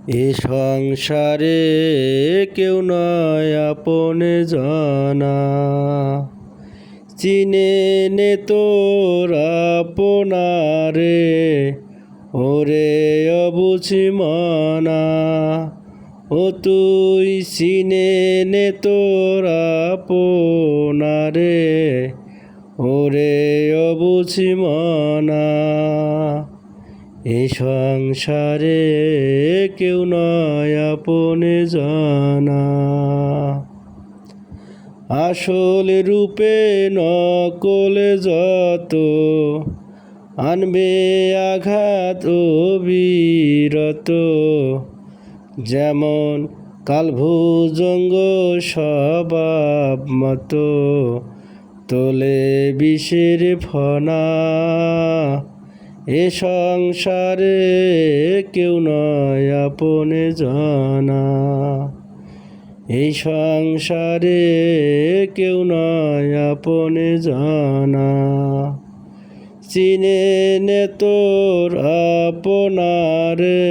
এ সংসারে কেউ নয় আপনে জানা, চিনে নে তোর আপনারে, ওরে অবুঝি মনা। ও তুই চিনে নে তোর আপনারে, ওরে অবুঝি মনা। এই সংসারে কেউ নয় আপনে জানা, আসল রূপে নকলে যত আনবে আঘাত অবিরত। যেমন কালভুজঙ্গ স্বভাব মতো তোলে বিষের ফনা। এ সংসারে কেউ নয় আপনে জানা, এই সংসারে কেউ নয় আপনে জানা। চিনে নে তোর আপনারে,